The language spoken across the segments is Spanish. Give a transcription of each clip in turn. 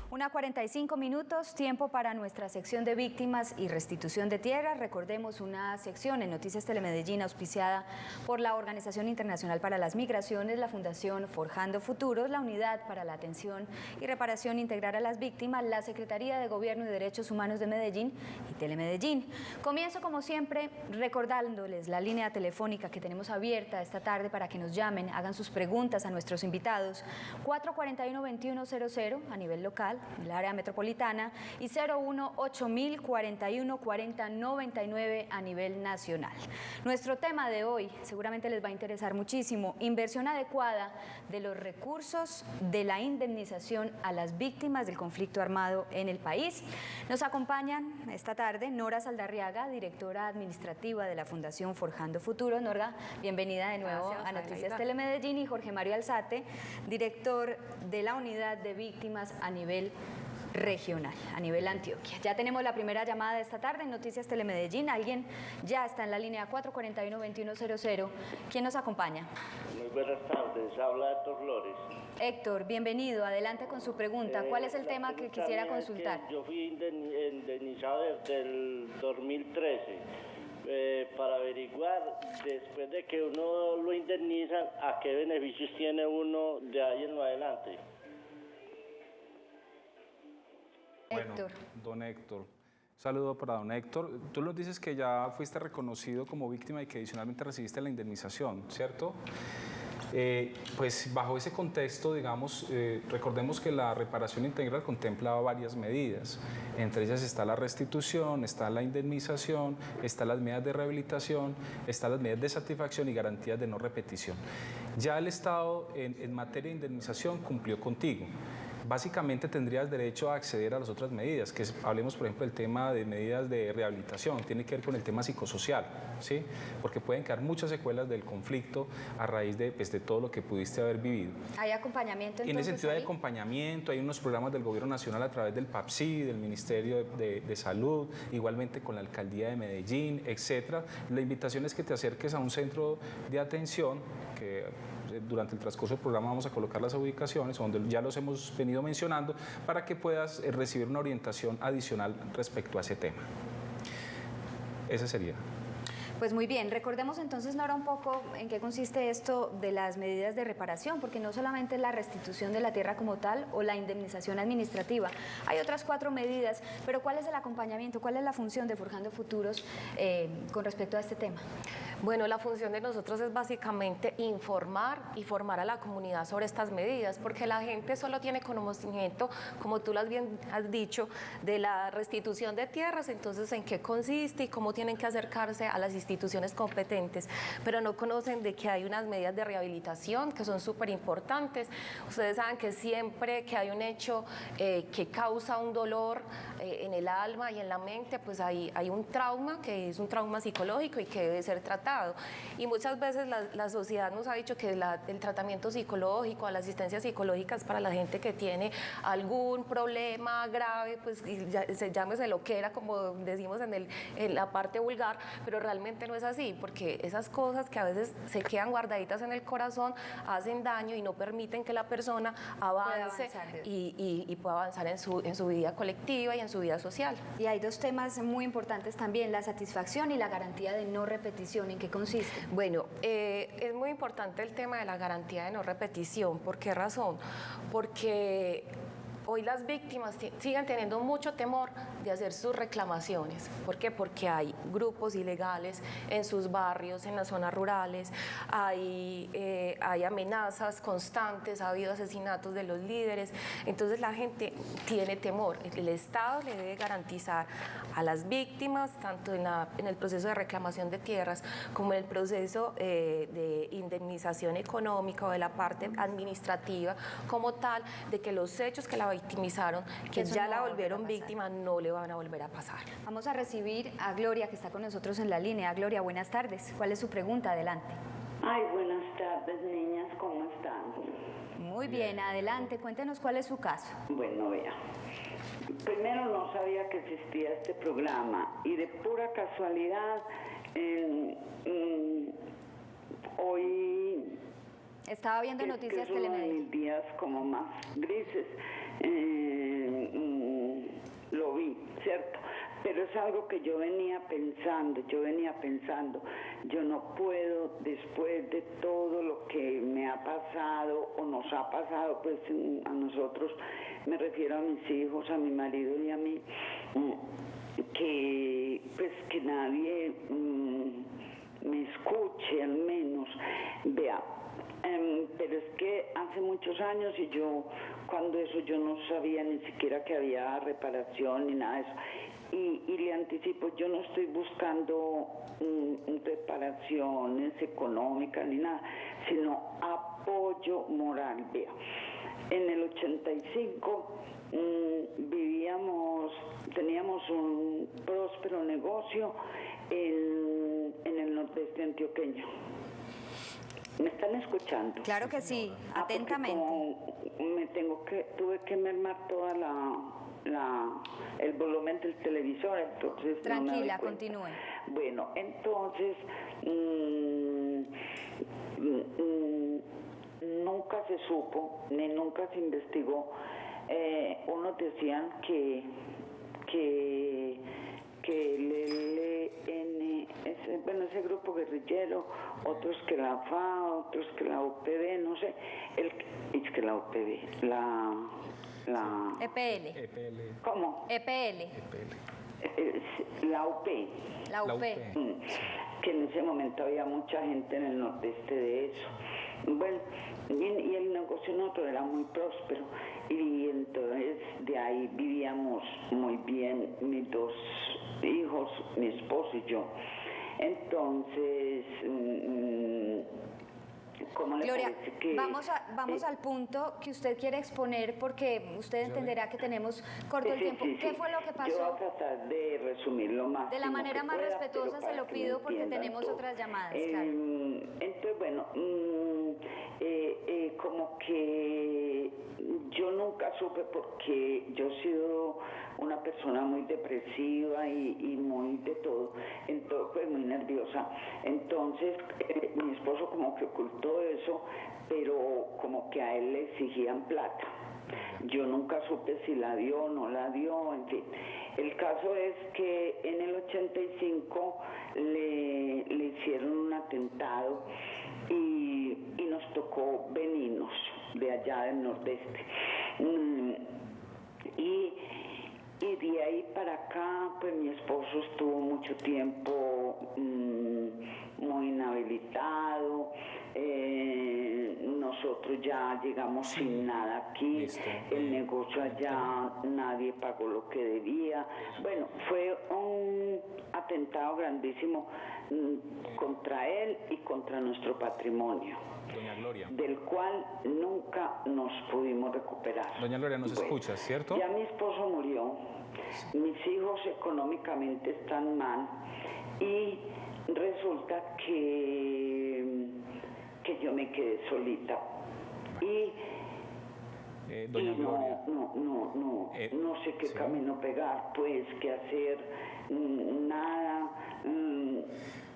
Una 45 minutos, tiempo para nuestra sección de víctimas y restitución de tierras. Recordemos una sección en Noticias Telemedellín auspiciada por la Organización Internacional para las Migraciones, la Fundación Forjando Futuros, la Unidad para la Atención y Reparación Integral a las Víctimas, la Secretaría de Gobierno y Derechos Humanos de Medellín y Telemedellín. Comienzo como siempre recordándoles la línea telefónica que tenemos abierta esta tarde para que nos llamen, hagan sus preguntas a nuestros invitados, 441-2100 a nivel local, en el área metropolitana, y 018-041-4099 a nivel nacional. Nuestro tema de hoy seguramente les va a interesar muchísimo: inversión adecuada de los recursos de la indemnización a las víctimas del conflicto armado en el país. Nos acompañan esta tarde Nora Saldarriaga, directora administrativa de la Fundación Forjando Futuro. Nora, bienvenida de nuevo a Noticias Telemedellín, y Jorge Mario Alzate, director de la Unidad de Víctimas a nivel regional, a nivel Antioquia. Ya tenemos la primera llamada de esta tarde en Noticias Telemedellín. Alguien ya está en la línea 441-2100. ¿Quién nos acompaña? Muy buenas tardes, habla Héctor Flores. Héctor, bienvenido, adelante con su pregunta. ¿Cuál es el tema que quisiera consultar? Yo fui indemnizado desde el 2013. Para averiguar, después de que uno lo indemniza, ¿a qué beneficios tiene uno de ahí en adelante? Bueno, Héctor. don Héctor, un saludo para don Héctor. Tú nos dices que ya fuiste reconocido como víctima y que adicionalmente recibiste la indemnización, ¿cierto? Pues bajo ese contexto, digamos, recordemos que la reparación integral contempla varias medidas. Entre ellas está la restitución, está la indemnización, están las medidas de rehabilitación, están las medidas de satisfacción y garantías de no repetición. Ya el Estado en materia de indemnización cumplió contigo. Básicamente tendrías derecho a acceder a las otras medidas, que hablemos por ejemplo del tema de medidas de rehabilitación, tiene que ver con el tema psicosocial, ¿sí? Porque pueden quedar muchas secuelas del conflicto a raíz de todo lo que pudiste haber vivido. ¿Hay acompañamiento entonces? En ese sentido hay acompañamiento, hay unos programas del Gobierno Nacional a través del PAPSI, del Ministerio de Salud, igualmente con la Alcaldía de Medellín, etcétera. La invitación es que te acerques a un centro de atención, que durante el transcurso del programa vamos a colocar las ubicaciones, donde ya los hemos venido mencionando, para que puedas recibir una orientación adicional respecto a ese tema. Ese sería. Pues muy bien, recordemos entonces, Nora, un poco en qué consiste esto de las medidas de reparación, porque no solamente es la restitución de la tierra como tal o la indemnización administrativa, hay otras 4 medidas, pero ¿cuál es el acompañamiento, cuál es la función de Forjando Futuros con respecto a este tema? Bueno, la función de nosotros es básicamente informar y formar a la comunidad sobre estas medidas, porque la gente solo tiene conocimiento, como tú las bien has dicho, de la restitución de tierras, entonces en qué consiste y cómo tienen que acercarse a las instituciones competentes, pero no conocen de que hay unas medidas de rehabilitación que son súper importantes. Ustedes saben que siempre que hay un hecho que causa un dolor en el alma y en la mente, pues hay un trauma, que es un trauma psicológico y que debe ser tratado. Y muchas veces la sociedad nos ha dicho que el tratamiento psicológico, la asistencia psicológica es para la gente que tiene algún problema grave, pues llámese lo que era, como decimos en la parte vulgar, pero realmente no es así, porque esas cosas que a veces se quedan guardaditas en el corazón hacen daño y no permiten que la persona avance y pueda avanzar en su vida colectiva y en su vida social. Y hay 2 temas muy importantes también, la satisfacción y la garantía de no repetición. ¿En qué consiste? Bueno, es muy importante el tema de la garantía de no repetición. ¿Por qué razón? Porque hoy las víctimas siguen teniendo mucho temor de hacer sus reclamaciones. ¿Por qué? Porque hay grupos ilegales en sus barrios, en las zonas rurales, hay amenazas constantes, ha habido asesinatos de los líderes, entonces la gente tiene temor. El Estado le debe garantizar a las víctimas, tanto en el proceso de reclamación de tierras como en el proceso de indemnización económica o de la parte administrativa como tal, de que los hechos que la victimizaron, que eso ya no la va a volver a volvieron pasar. víctima, no le van a volver a pasar. Vamos a recibir a Gloria, que está con nosotros en la línea. Gloria, buenas tardes. ¿Cuál es su pregunta? Adelante. Ay, buenas tardes, niñas, ¿cómo están? Muy bien, adelante. Cuéntenos cuál es su caso. Bueno, vea. Primero no sabía que existía este programa y de pura casualidad hoy Estaba viendo que noticias es uno de Telemedellín. mis días como más grises, lo vi, ¿cierto? Pero es algo que yo venía pensando, yo no puedo, después de todo lo que me ha pasado o nos ha pasado, pues a nosotros, me refiero a mis hijos, a mi marido y a mí, que pues que nadie me escuche al menos, vea. Pero es que hace muchos años y yo, cuando eso yo no sabía ni siquiera que había reparación ni nada de eso. Y le anticipo, yo no estoy buscando reparaciones económicas ni nada, sino apoyo moral. Vea, en el 85 teníamos un próspero negocio en el nordeste antioqueño. ¿Me están escuchando? Claro que sí, Porque atentamente. como tuve que mermar toda el volumen del televisor, entonces no me doy Tranquila, cuenta. continúe. Bueno, entonces nunca se supo, ni nunca se investigó. Unos decían que el ELN, ese grupo guerrillero, otros que la FA, otros que la UPB, no sé, es que la UPB, EPL. EPL. ¿cómo? EPL. La UP, La UP. que en ese momento había mucha gente en el nordeste de eso. Bueno, y el negocio nuestro era muy próspero y entonces de ahí vivíamos muy bien mis dos hijos, mi esposo y yo. Entonces, ¿cómo le Gloria, parece que vamos al punto que usted quiere exponer porque usted entenderá que tenemos corto el sí, tiempo. sí, ¿Qué sí. fue lo que Yo voy pasó? a tratar de resumirlo más. De la manera más respetuosa se lo pido porque tenemos otras llamadas, claro. Entonces, bueno, como que yo nunca supe porque yo he sido una persona muy depresiva y muy de todo, entonces pues muy nerviosa. Entonces mi esposo como que ocultó eso, pero como que a él le exigían plata. Yo nunca supe si la dio o no la dio, en fin. El caso es que en el 85 le hicieron un atentado y nos tocó venirnos de allá del nordeste. Y de ahí para acá, pues mi esposo estuvo mucho tiempo muy inhabilitado. Nosotros ya llegamos sin nada aquí. Listo. El negocio allá, nadie pagó lo que debía. Bueno, fue un atentado grandísimo contra él y contra nuestro patrimonio, Doña Gloria. del cual nunca nos pudimos recuperar. Doña Gloria, nos Bueno, escuchas, ¿cierto? Ya mi esposo murió, mis hijos económicamente están mal y resulta que yo me quedé solita y Doña Gloria. no sé qué sí. camino pegar, pues qué hacer, nada.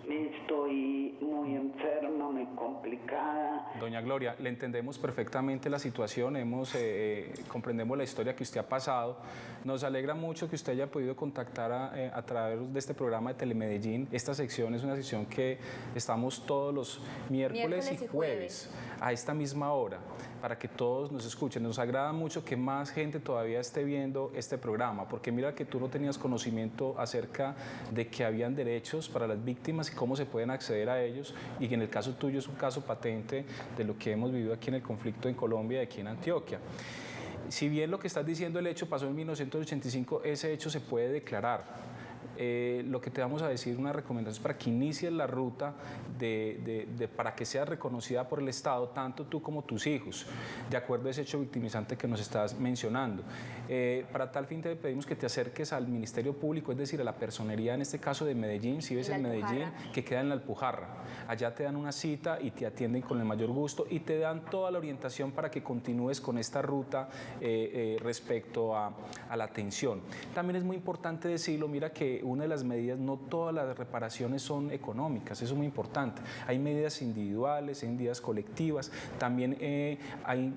estoy muy enferma, muy complicada. Doña Gloria, le entendemos perfectamente la situación, comprendemos la historia que usted ha pasado. Nos alegra mucho que usted haya podido contactar a través de este programa de Telemedellín. Esta sección es una sección que estamos todos los miércoles y jueves a esta misma hora para que todos nos escuchen. Nos agrada mucho que más gente todavía esté viendo este programa, porque mira que tú no tenías conocimiento acerca de que habían derechos para las víctimas y cómo se pueden acceder a ellos, y que en el caso tuyo es un caso patente de lo que hemos vivido aquí en el conflicto en Colombia y aquí en Antioquia. Si bien lo que estás diciendo, el hecho pasó en 1985, ese hecho se puede declarar. Lo que te vamos a decir, una recomendación es para que inicies la ruta para que seas reconocida por el Estado, tanto tú como tus hijos, de acuerdo a ese hecho victimizante que nos estás mencionando. Para tal fin te pedimos que te acerques al Ministerio Público, es decir, a la personería, en este caso de Medellín, si ves en Medellín, que queda en la Alpujarra. Allá te dan una cita y te atienden con el mayor gusto y te dan toda la orientación para que continúes con esta ruta respecto a la atención. También es muy importante decirlo, mira que una de las medidas, no todas las reparaciones son económicas, eso es muy importante. Hay medidas individuales, hay medidas colectivas, también hay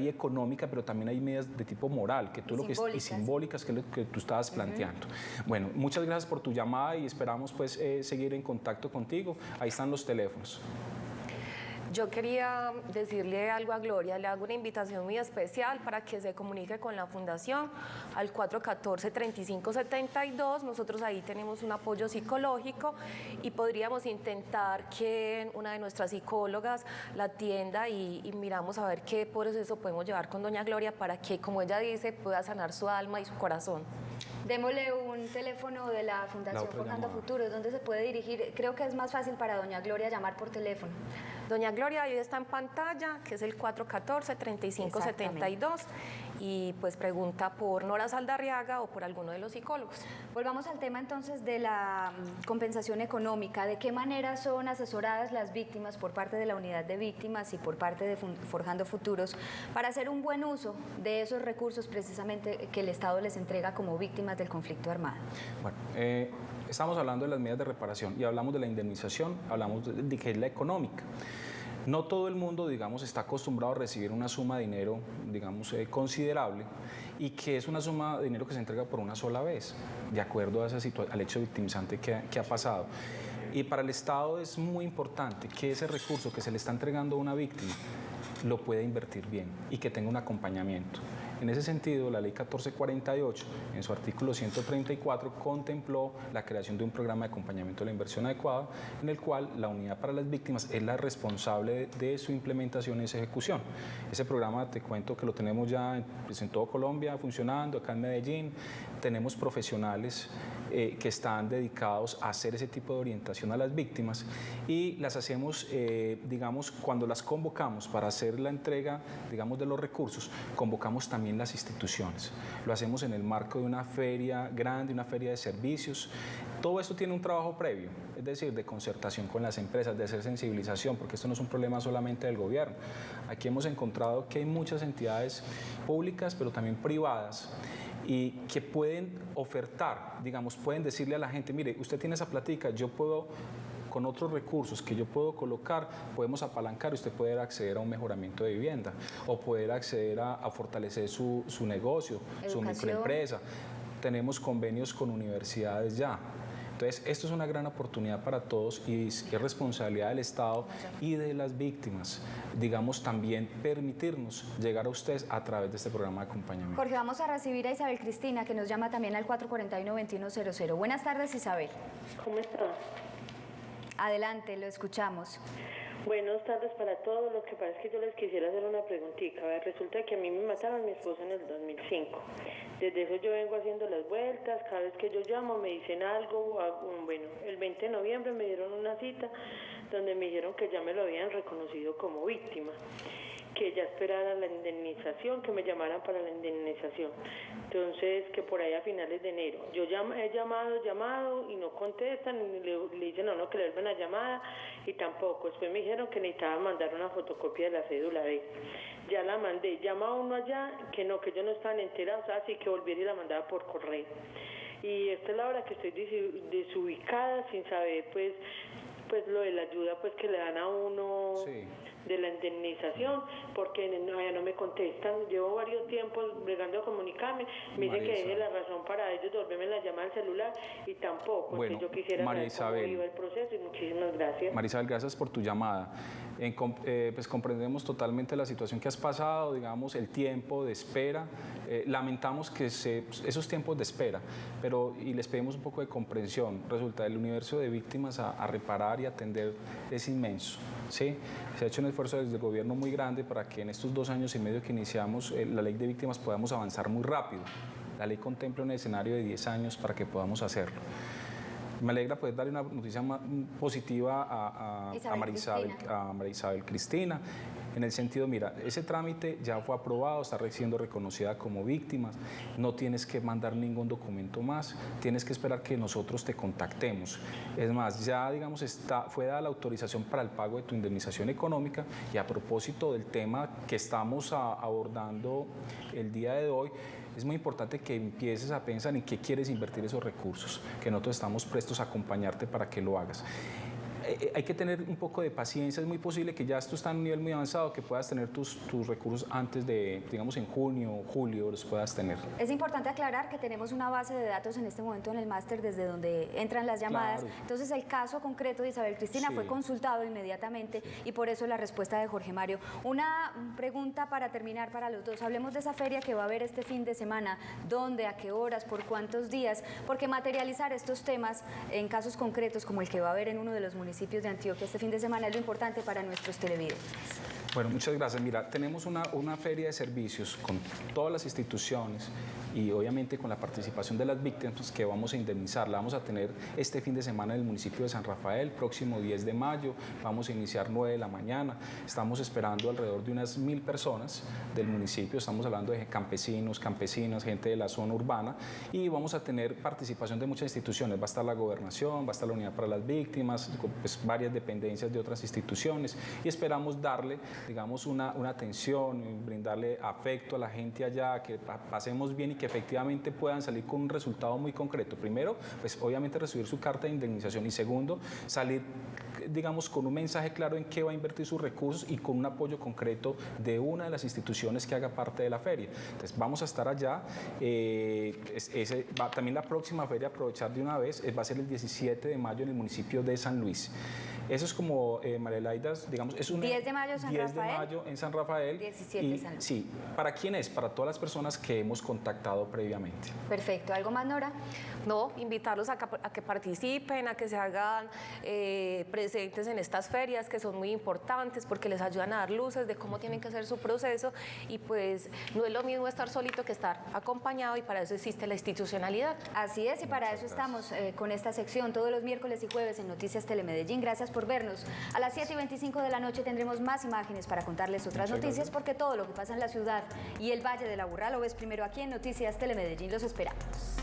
económica, pero también hay medidas de tipo moral, que tú y simbólicas, que es lo que tú estabas planteando. Bueno, muchas gracias por tu llamada y esperamos pues seguir en contacto contigo. Ahí están los teléfonos. Yo quería decirle algo a Gloria, le hago una invitación muy especial para que se comunique con la Fundación al 414-3572. Nosotros ahí tenemos un apoyo psicológico y podríamos intentar que una de nuestras psicólogas la atienda y miramos a ver qué proceso podemos llevar con doña Gloria para que, como ella dice, pueda sanar su alma y su corazón. Démosle un teléfono de la Fundación Forjando Futuros, ¿dónde se puede dirigir? Creo que es más fácil para doña Gloria llamar por teléfono. Doña Gloria hoy está en pantalla, que es el 414-3572, y pues pregunta por Nora Saldarriaga o por alguno de los psicólogos. Volvamos al tema entonces de la compensación económica. ¿De qué manera son asesoradas las víctimas por parte de la unidad de víctimas y por parte de Forjando Futuros para hacer un buen uso de esos recursos precisamente que el Estado les entrega como víctimas del conflicto armado? Bueno, estamos hablando de las medidas de reparación y hablamos de la indemnización, hablamos de que es la económica. No todo el mundo, digamos, está acostumbrado a recibir una suma de dinero, digamos, considerable, y que es una suma de dinero que se entrega por una sola vez, de acuerdo a al hecho victimizante que ha pasado. Y para el Estado es muy importante que ese recurso que se le está entregando a una víctima lo pueda invertir bien y que tenga un acompañamiento. En ese sentido, la Ley 1448, en su artículo 134, contempló la creación de un programa de acompañamiento de la inversión adecuada, en el cual la Unidad para las Víctimas es la responsable de su implementación y su ejecución. Ese programa, te cuento que lo tenemos ya en todo Colombia funcionando, acá en Medellín. Tenemos profesionales que están dedicados a hacer ese tipo de orientación a las víctimas y las hacemos, digamos, cuando las convocamos para hacer la entrega, digamos, de los recursos, convocamos también las instituciones. Lo hacemos en el marco de una feria grande, una feria de servicios. Todo esto tiene un trabajo previo, es decir, de concertación con las empresas, de hacer sensibilización, porque esto no es un problema solamente del gobierno. Aquí hemos encontrado que hay muchas entidades públicas, pero también privadas, y que pueden ofertar, digamos, pueden decirle a la gente, mire, usted tiene esa platica, yo puedo, con otros recursos que yo puedo colocar, podemos apalancar y usted puede acceder a un mejoramiento de vivienda o poder acceder a fortalecer su negocio, su microempresa. Tenemos convenios con universidades ya. Entonces, esto es una gran oportunidad para todos y es responsabilidad del Estado y de las víctimas, digamos, también permitirnos llegar a ustedes a través de este programa de acompañamiento. Jorge, vamos a recibir a Isabel Cristina, que nos llama también al 441-2100. Buenas tardes, Isabel. ¿Cómo está? Adelante, lo escuchamos. Buenas tardes para todos. Lo que pasa es que yo les quisiera hacer una preguntita. A ver, resulta que a mí me mataron a mi esposo en el 2005. Desde eso yo vengo haciendo las vueltas. Cada vez que yo llamo me dicen algo. Bueno, el 20 de noviembre me dieron una cita donde me dijeron que ya me lo habían reconocido como víctima, que ya esperara la indemnización, que me llamaran para la indemnización. Entonces, que por ahí a finales de enero. Yo he llamado y no contestan, le dicen a uno que le vuelven la llamada y tampoco. Después me dijeron que necesitaban mandar una fotocopia de la cédula B. Ya la mandé, llama a uno allá, que no, que ellos no estaban enterados, así que volviera y la mandaba por correo. Y esta es la hora que estoy desubicada, sin saber, pues, pues lo de la ayuda pues que le dan a uno Sí. de la indemnización, porque ya no me contestan. Llevo varios tiempos bregando a comunicarme, me dicen que deje la razón para ellos devolverme la llamada al celular y tampoco. Bueno, Entonces yo quisiera María saber Isabel. cómo iba el proceso y muchísimas gracias. María Isabel, gracias por tu llamada. Pues comprendemos totalmente la situación que has pasado, digamos, el tiempo de espera. Lamentamos que esos tiempos de espera, y les pedimos un poco de comprensión. Resulta, el universo de víctimas a reparar y atender es inmenso, ¿sí? Se ha hecho un esfuerzo desde el gobierno muy grande para que en estos 2 años y medio que iniciamos la ley de víctimas podamos avanzar muy rápido. La ley contempla un escenario de 10 años para que podamos hacerlo. Me alegra poder darle una noticia positiva a María Isabel Cristina, en el sentido, mira, ese trámite ya fue aprobado, está siendo reconocida como víctima, no tienes que mandar ningún documento más, tienes que esperar que nosotros te contactemos. Es más, ya digamos fue dada la autorización para el pago de tu indemnización económica, y a propósito del tema que estamos abordando el día de hoy, es muy importante que empieces a pensar en qué quieres invertir esos recursos, que nosotros estamos prestos a acompañarte para que lo hagas. Hay que tener un poco de paciencia, es muy posible que ya esto está en un nivel muy avanzado, que puedas tener tus recursos antes de, digamos, en junio o julio los puedas tener. Es importante aclarar que tenemos una base de datos en este momento en el máster desde donde entran las llamadas. Claro. Entonces el caso concreto de Isabel Cristina Sí. fue consultado inmediatamente y por eso la respuesta de Jorge Mario. Una pregunta para terminar para los dos. Hablemos de esa feria que va a haber este fin de semana. ¿Dónde? ¿A qué horas? ¿Por cuántos días? Porque materializar estos temas en casos concretos como el que va a haber en uno de los municipios de Antioquia este fin de semana es lo importante para nuestros televidentes. Bueno, muchas gracias. Mira, tenemos una feria de servicios con todas las instituciones y obviamente con la participación de las víctimas que vamos a indemnizar. La vamos a tener este fin de semana en el municipio de San Rafael, próximo 10 de mayo. Vamos a iniciar 9 de la mañana. Estamos esperando alrededor de unas 1000 personas del municipio. Estamos hablando de campesinos, campesinas, gente de la zona urbana, y vamos a tener participación de muchas instituciones. Va a estar la gobernación, va a estar la unidad para las víctimas, pues varias dependencias de otras instituciones, y esperamos darle, digamos, una atención, brindarle afecto a la gente allá, que pasemos bien y que efectivamente puedan salir con un resultado muy concreto. Primero, pues obviamente recibir su carta de indemnización, y segundo, salir, digamos, con un mensaje claro en qué va a invertir sus recursos y con un apoyo concreto de una de las instituciones que haga parte de la feria. Entonces vamos a estar allá. También la próxima feria, aprovechar de una vez, va a ser el 17 de mayo en el municipio de San Luis. Eso es como, María Laida, digamos, es un 10 de mayo San 10 Rafael. de mayo en San Rafael. 17 y, San Luis. Sí, ¿para quién es? Para todas las personas que hemos contactado previamente. Perfecto. ¿Algo más, Nora? No, invitarlos a que participen, a que se hagan presentes en estas ferias que son muy importantes porque les ayudan a dar luces de cómo tienen que hacer su proceso, y pues no es lo mismo estar solito que estar acompañado, y para eso existe la institucionalidad. Así es, y para eso estamos con esta sección todos los miércoles y jueves en Noticias Telemedellín. Gracias por vernos. A las 7:25 de la noche tendremos más imágenes para contarles otras noticias, porque todo lo que pasa en la ciudad y el Valle del Aburrá lo ves primero aquí en Noticias Telemedellín. Los esperamos.